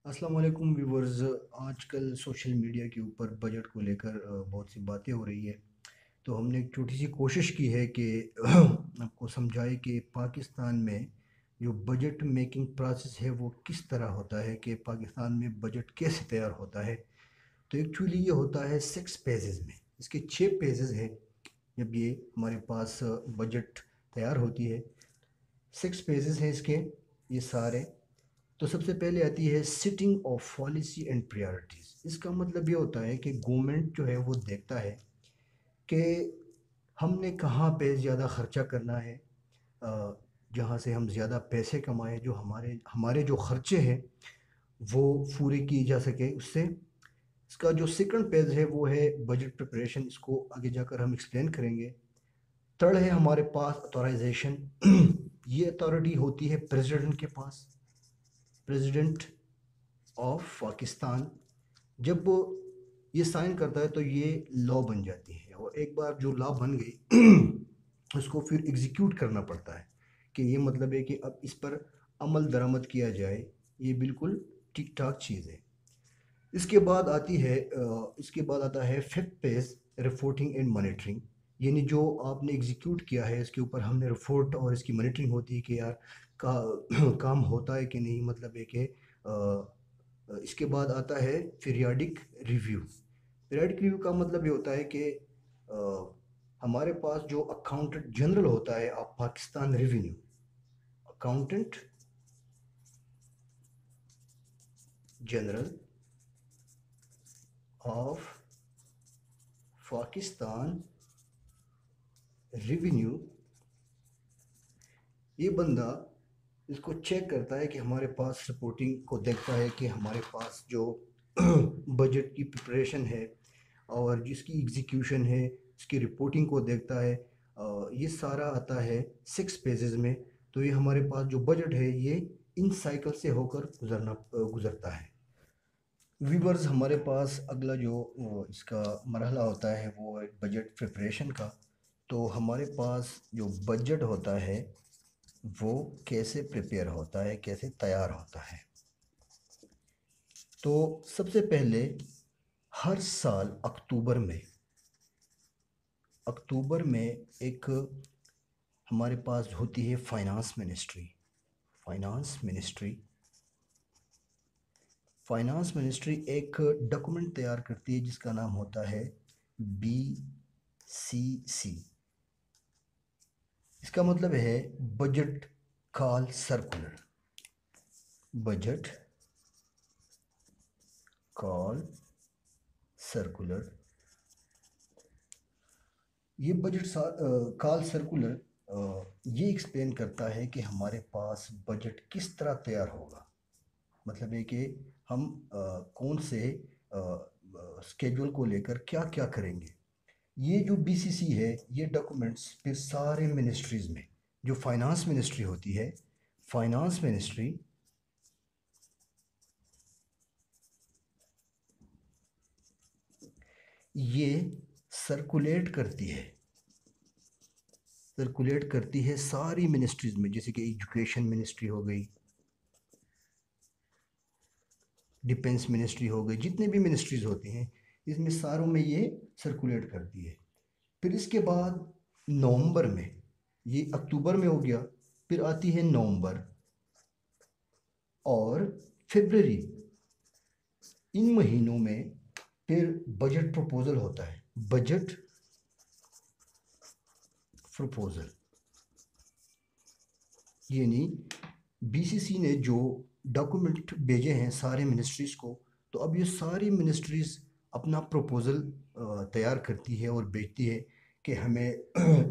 अस्सलाम वालेकुम व्यूवर्स। आजकल सोशल मीडिया के ऊपर बजट को लेकर बहुत सी बातें हो रही है। तो हमने एक छोटी सी कोशिश की है कि आपको समझाए कि पाकिस्तान में जो बजट मेकिंग प्रोसेस है वो किस तरह होता है, कि पाकिस्तान में बजट कैसे तैयार होता है। तो एक्चुअली ये होता है 6 पेजेस में। इसके 6 पेजेस हैं। जब ये हमारे पास बजट तैयार होती है, 6 पेजेस हैं इसके, ये सारे। तो सबसे पहले आती है sitting of policy and priorities. इसका मतलब ये होता है कि गवर्नमेंट जो है वो देखता है कि हमने कहाँ पे ज़्यादा खर्चा करना है, जहाँ से हम ज़्यादा पैसे कमाएं, जो हमारे हमारे जो खर्चे हैं वो पूरे किए जा सके उससे। इसका जो सेकंड पेज है वो है बजट प्रिपरेशन। इसको आगे जाकर हम एक्सप्लेन करेंगे। थर्ड है हमारे पास अथॉराइजेशन। ये अथॉरिटी होती है प्रेसिडेंट के पास, प्रेसिडेंट ऑफ पाकिस्तान। जब वो ये साइन करता है तो ये लॉ बन जाती है, और एक बार जो लॉ बन गई उसको फिर एग्जीक्यूट करना पड़ता है, कि ये मतलब है कि अब इस पर अमल दरामद किया जाए। ये बिल्कुल ठीक ठाक चीज़ है। इसके बाद आती है इसके बाद आता है fifth page, reporting and monitoring. यानी जो आपने एग्जीक्यूट किया है इसके ऊपर हमने रिपोर्ट और इसकी मॉनिटरिंग होती है कि यार का काम होता है कि नहीं, मतलब है कि इसके बाद आता है पीरियाडिक रिव्यू। पीरियाडिक रिव्यू का मतलब ये होता है कि हमारे पास जो अकाउंटेंट जनरल होता है of Pakistan revenue, accountant general of Pakistan revenue, ये बंदा इसको चेक करता है कि हमारे पास रिपोर्टिंग को देखता है कि हमारे पास जो बजट की प्रिपरेशन है और जिसकी एग्जीक्यूशन है, इसकी रिपोर्टिंग को देखता है। ये सारा आता है 6 पेजेस में। तो ये हमारे पास जो बजट है ये इन साइकिल से होकर गुजरता है। वीवर्स, हमारे पास अगला जो इसका मरहला होता है वो है बजट प्रिपरेशन का। तो हमारे पास जो बजट होता है वो कैसे प्रिपेयर होता है, कैसे तैयार होता है। तो सबसे पहले हर साल अक्टूबर में एक हमारे पास होती है फाइनेंस मिनिस्ट्री। फाइनेंस मिनिस्ट्री एक डॉक्यूमेंट तैयार करती है जिसका नाम होता है BCC। इसका मतलब है budget call circular. Budget call circular. ये कॉल सर्कुलर ये एक्सप्लेन करता है कि हमारे पास बजट किस तरह तैयार होगा। मतलब है कि हम कौन से स्केड्यूल को लेकर क्या क्या करेंगे। ये जो BCC है, ये डॉक्यूमेंट्स फिर सारे मिनिस्ट्रीज़ में, जो फाइनेंस मिनिस्ट्री होती है, फाइनेंस मिनिस्ट्री ये सर्कुलेट करती है सारी मिनिस्ट्रीज़ में। जैसे कि एजुकेशन मिनिस्ट्री हो गई, डिफेंस मिनिस्ट्री हो गई, जितने भी मिनिस्ट्रीज़ होती हैं इसमें सारों में ये सर्कुलेट करती है। फिर इसके बाद नवंबर में, ये अक्टूबर में हो गया, फिर आती है नवंबर और फरवरी। इन महीनों में फिर बजट प्रपोजल होता है। बजट प्रपोजल यानी BCC ने जो डॉक्यूमेंट भेजे हैं सारे मिनिस्ट्रीज़ को, तो अब ये सारी मिनिस्ट्रीज़ अपना प्रपोजल तैयार करती है और भेजती है कि हमें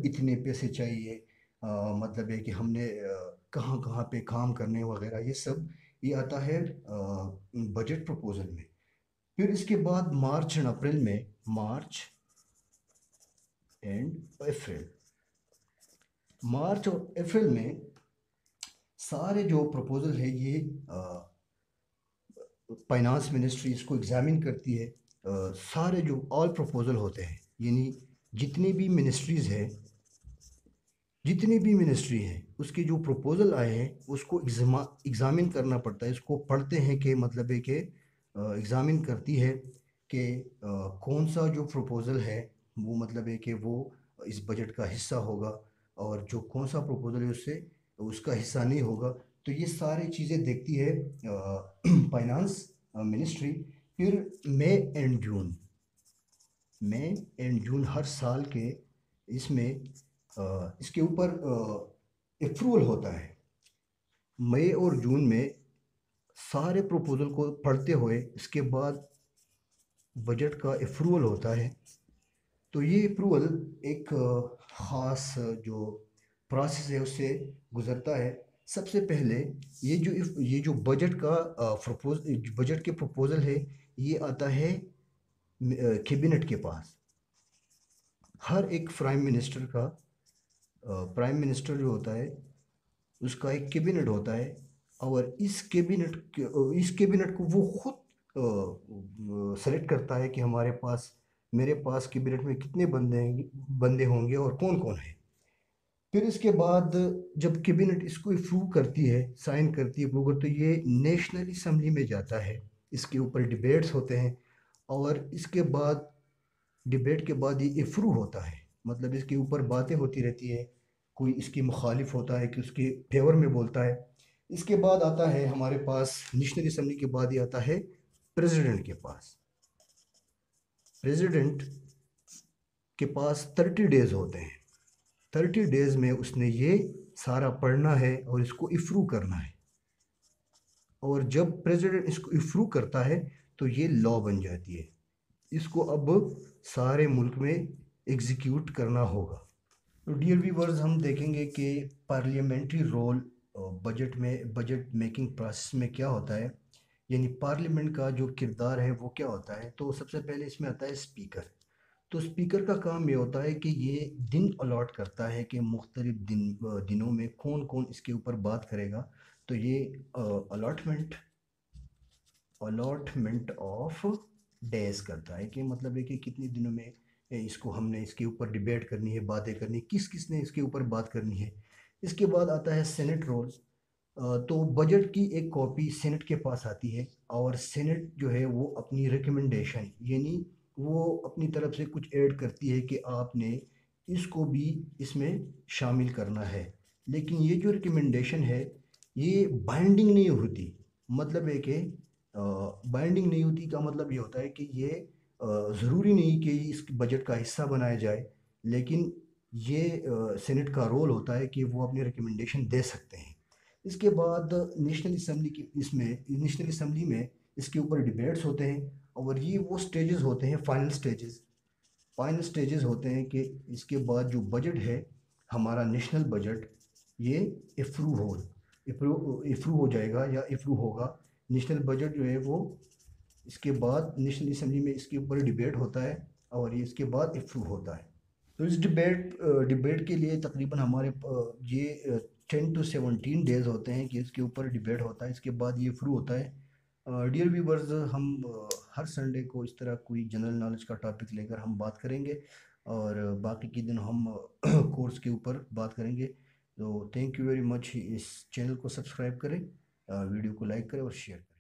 इतने पैसे चाहिए। मतलब है कि हमने कहाँ कहाँ पे काम करने वगैरह, ये सब ये आता है बजट प्रपोजल में। फिर इसके बाद एंड मार्च और अप्रैल में सारे जो प्रपोजल है ये फाइनेंस मिनिस्ट्री इसको एग्जामिन करती है। सारे जो ऑल प्रपोजल होते हैं, यानी जितनी भी मिनिस्ट्रीज़ है जितनी भी मिनिस्ट्री है उसके जो प्रपोज़ल आए हैं उसको एग्ज़ामिन करना पड़ता है। इसको पढ़ते हैं कि मतलब है कि एग्ज़ामिन करती है कि कौन सा जो प्रपोज़ल है वो मतलब है कि वो इस बजट का हिस्सा होगा, और जो कौन सा प्रपोज़ल है उससे उसका हिस्सा नहीं होगा। तो ये सारी चीज़ें देखती है फाइनेंस मिनिस्ट्री। फिर मई and June, May and June हर साल के इसमें इसके ऊपर अप्रूवल होता है। मई और जून में सारे प्रपोजल को पढ़ते हुए इसके बाद बजट का अप्रूवल होता है। तो ये अप्रूवल एक ख़ास जो प्रोसेस है उससे गुज़रता है। सबसे पहले ये जो बजट का बजट के प्रपोज़ल है ये आता है कैबिनेट के पास। हर एक प्राइम मिनिस्टर जो होता है उसका एक कैबिनेट होता है, और इस कैबिनेट को वो खुद सेलेक्ट करता है कि मेरे पास कैबिनेट में कितने बंदे होंगे और कौन कौन है। फिर इसके बाद जब कैबिनेट इसको अप्रूव करती है, साइन करती है, अप्रूव करती है, तो ये नेशनल असम्बली में जाता है। इसके ऊपर डिबेट्स होते हैं, और इसके बाद डिबेट के बाद ये अप्रूव होता है। मतलब इसके ऊपर बातें होती रहती है, कोई इसकी मुखालिफ होता है कि उसके फेवर में बोलता है। इसके बाद आता है हमारे पास नेशनल असम्बली के बाद ये आता है प्रेसिडेंट के पास। प्रेसिडेंट के पास 30 डेज होते हैं। 30 डेज में उसने ये सारा पढ़ना है और इसको अप्रूव करना है, और जब प्रेसिडेंट इसको अप्रूव करता है तो ये लॉ बन जाती है। इसको अब सारे मुल्क में एग्जीक्यूट करना होगा। तो डियर व्यूवर्स, हम देखेंगे कि parliamentary role budget making process में क्या होता है, यानी पार्लियामेंट का जो किरदार है वो क्या होता है। तो सबसे पहले इसमें आता है स्पीकर। तो स्पीकर का काम ये होता है कि ये दिन अलॉट करता है कि मुख्तलिफ दिनों में कौन कौन इसके ऊपर बात करेगा। तो ये अलॉटमेंट अलॉटमेंट ऑफ डेज करता है कि मतलब है कि कितने दिनों में इसको हमने इसके ऊपर डिबेट करनी है, बातें करनी है, किस किस ने इसके ऊपर बात करनी है। इसके बाद आता है सेनेट रोल। तो बजट की एक कॉपी सेनेट के पास आती है, और सेनेट जो है वो अपनी रिकमेंडेशन, यानी वो अपनी तरफ से कुछ ऐड करती है कि आपने इसको भी इसमें शामिल करना है। लेकिन ये जो रिकमेंडेशन है ये बाइंडिंग नहीं होती। मतलब है कि बाइंडिंग नहीं होती का मतलब ये होता है कि ये ज़रूरी नहीं कि इस बजट का हिस्सा बनाया जाए, लेकिन ये सेनेट का रोल होता है कि वो अपनी रिकमेंडेशन दे सकते हैं। इसके बाद नेशनल असम्बली में इसके ऊपर डिबेट्स होते हैं, और ये वो स्टेजेस होते हैं, फाइनल स्टेजेस होते हैं कि इसके बाद जो बजट है हमारा नेशनल बजट, ये अप्रूव हो जाएगा या अप्रूव होगा। नेशनल बजट जो है वो इसके बाद नेशनल असम्बली में इसके ऊपर डिबेट होता है, और ये इसके बाद अप्रूव होता है। तो इस डिबेट के लिए तकरीबन ये 10 to 17 डेज होते हैं कि इसके ऊपर डिबेट होता है। इसके बाद ये अप्रूव होता है। डियर व्यूवर्स, हम हर संडे को इस तरह कोई जनरल नॉलेज का टॉपिक लेकर हम बात करेंगे, और बाकी के दिन हम कोर्स के ऊपर बात करेंगे। तो थैंक यू वेरी मच। इस चैनल को सब्सक्राइब करें, वीडियो को लाइक करें और शेयर करें।